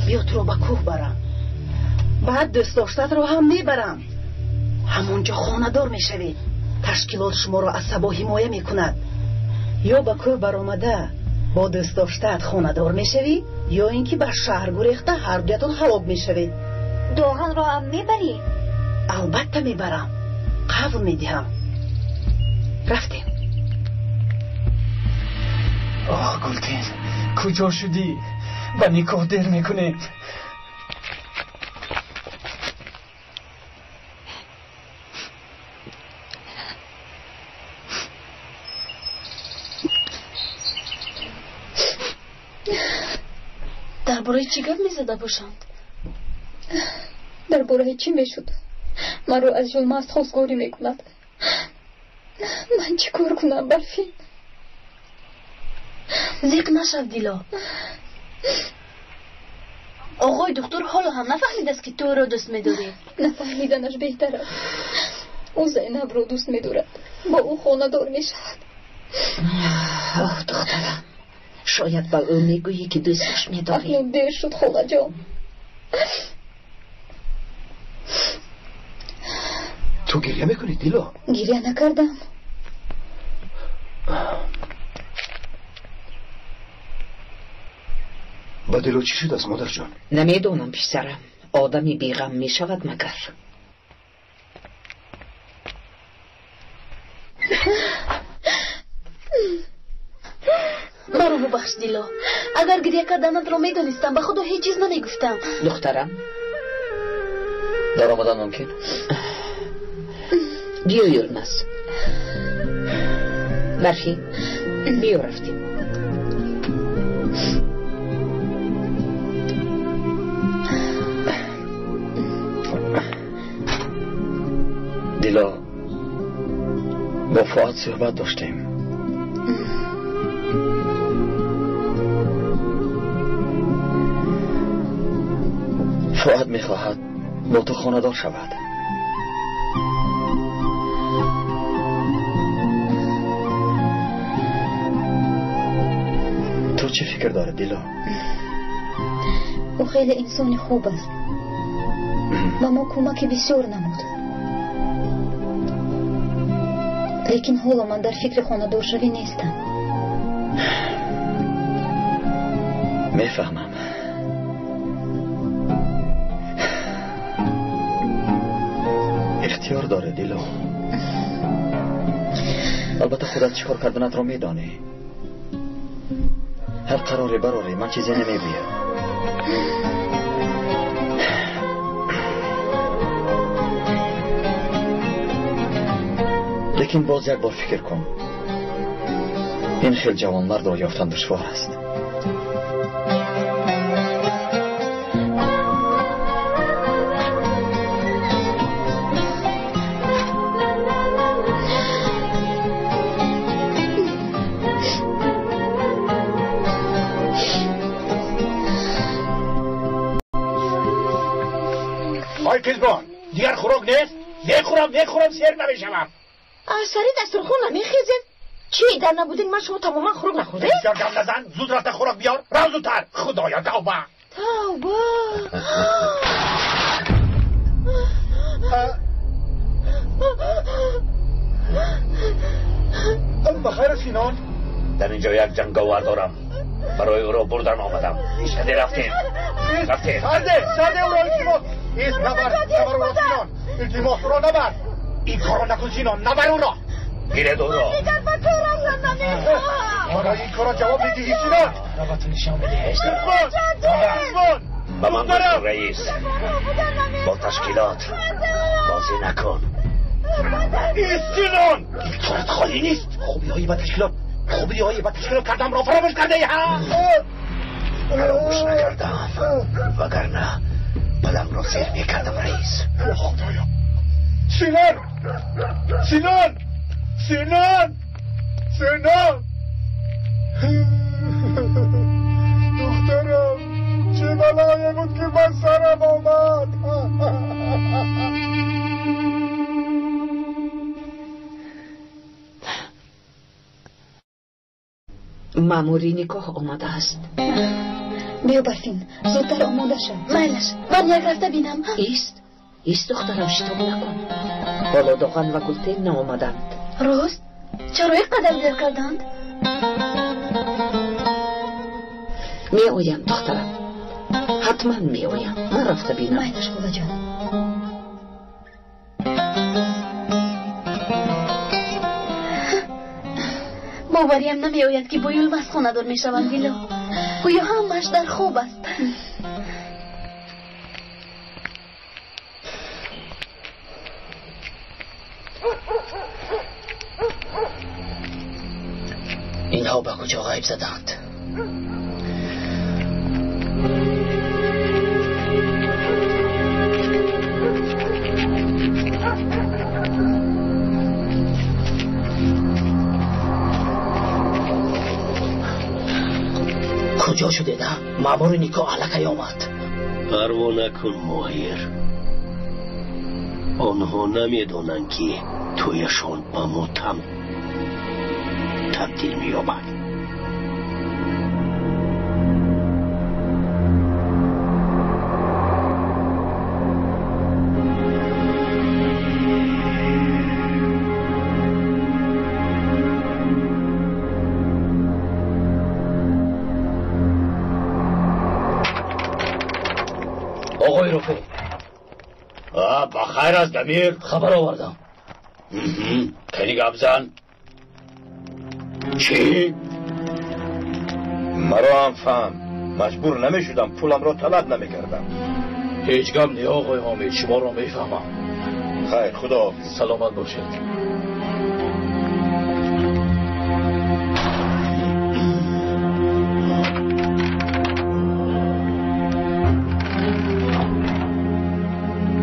بیا تو را به کوه برم. بعد دوست داشتت رو هم میبرم. همونجا خانه‌دار میشوی. تشکیلات شما رو از سبا حمایه میکند. یا با کوه برآمده با دوست داشتت خانه‌دار میشوی، یا اینکه به شهر گریخته هر دویتون هلاک میشوید. داغن رو هم میبری؟ البته میبرم، قبول میدهم. رفتیم. آه گلتین، کجا شدی؟ به نکاح دیر میکنید. درباره چی گپ میزده باشند؟ درباره چی میشد؟ من رو از ظلمت خواستگاری میکند. من چی کار کنم برفین؟ زیق نشو دیلا. آقای دکتر حالا هم نفهمید است که تو رو دوست میداری. نفهمیدنش بهتر است. او زینب رو دوست میدارد، با او خانه دار میشود. آه دخترم، شاید با او میگویی که دوستش میداری. اکنون دیر شد خاله جان. تو گریه میکنی دیلا؟ گریه نکردم. با دیلا چی شد از مادر جان؟ نمیدونم پسرم، آدمی بیغم میشود مگر. مرا ببخش دیلا. اگر گریه کردنت رو میدونستم به خدا هیچ چیز نمیگفتم. دخترم در آمدن ممکن؟ بیا یلمز. برفی بیا رفتیم. دیلا، با فؤاد صحبت داشتیم. فؤاد میخواهد با تو خانه‌دار شود. تو چه فکر داره دیلا؟ او خیلی انسان خوب است و ما کمک بسیار نمود، لیکن حالا من در فکر خانه‌دار شوی نیستم. میفهمم. اختیار داره دیلا. البته خودت چیکار کردنت رو میدانی. هر قراری براری من چیزی نمیگویم. لیکن باز یک بار فکر کن، این خیلی جوان مرد را یافتن دشوار است. پیزبان دیگر خوراک نیست؟ میخورم سیر نمیشم. سری دسترخون نمیخیزید؟ چی در نبودین من شما تماما خوراک نخورده؟ بسیار گم نزن، زود رفته خوراک بیار. رو زودتر. خدایا توبه. بخیر سینان؟ در اینجا یک جنگاور دارم، برای او را بردن آمدم. شده رفتیم ساده او را التماس. ایست نبر او را سینان. التماس او را نبر. این کارا نکن سینان، نبر او را. گیره دو را. آره این کارا جواب میدهی سینان. رواتو نشان بده. با من بسون رئیس، با تشکیلات بازی نکن. سینان این طورت خالی نیست. خوبی هایی با تشکیلات کردم را فراموش کرده ای ها؟ فراموش نکردم، وگرنه پدم را سیر میکردم رئیس. خدایا سینان دخترم، چه بلایی بود که من سرم آمد. ماموری نکاح آمده است. بیا برفین زودتر آماده شو. میلش من یک رفته بینم. ایست دخترم شتاب نکن. حالا داغن و گلتین نامدند. راست؟ چرا یک قدر دیر کردند؟ می آیم دخترم، حتما می آیم. من رفته بینم. میلش خدا جان. باوریم نمی آید که با یلمز خانه دار می شوند دیلو. گویا همش در خواب است. اینها به کجا غیب زدند؟ کجا شده ده؟ مامور نیکا علکی آمد. پروا نکن ماهیر، آنها نمیدونن که تویشان به متهم تبدیل می‌یابد. آقای رفیق بخیر است دمیر. خبر آوردم. خیلی گپ زن. چی؟ مرا هم فهم. مجبور نمیشدم پولم را طلب نمیکردم. هیچ گپ نی آقای حامد، شما را میفهمم. خیر خداحافظ. سلامت باشید.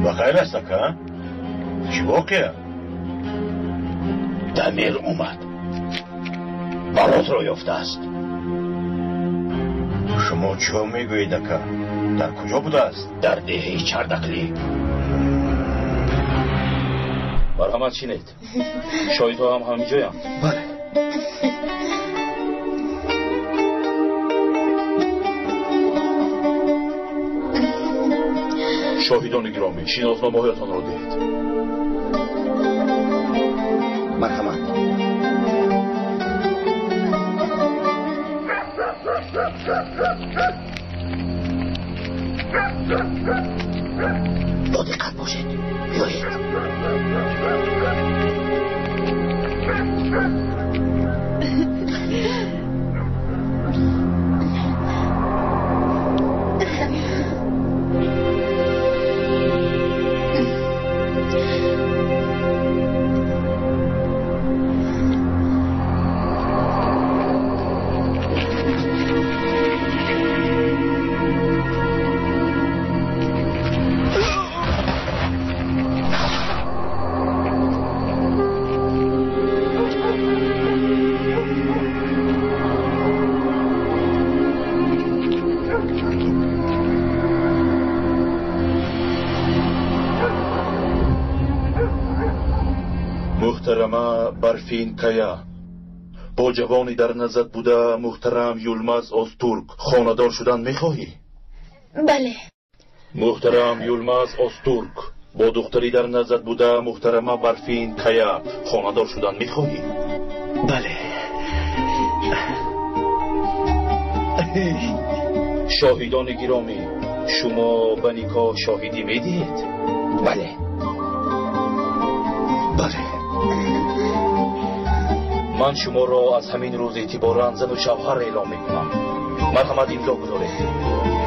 بخیر است که؟ چی واقعه؟ دمیر اومد، برات را یافته است. شما چه میگویید که؟ در کجا بوده است؟ در دهه چردکلی. مرحمت چینید. شاهدها هم همینجایم. بله. شاهدان گرامی، شناسنامه هایتان را دهید. مرحمت. با دقت باشید. بیایید. محترمه برفین کیا، با جوانی در نظر بوده محترم یلمز آستورک خاندار شدن میخواهی؟ بله. محترم یلمز آستورک با دختری در نظر بوده محترمه برفین کیا خاندار شدن میخواهی؟ بله. شاهدان گرامی، شما به نیکا شاهدی میدید؟ بله. بله. من شما را از همین روز اعتباراً زن و شوهر اعلام میکنم. مرحمت امضا گذارید.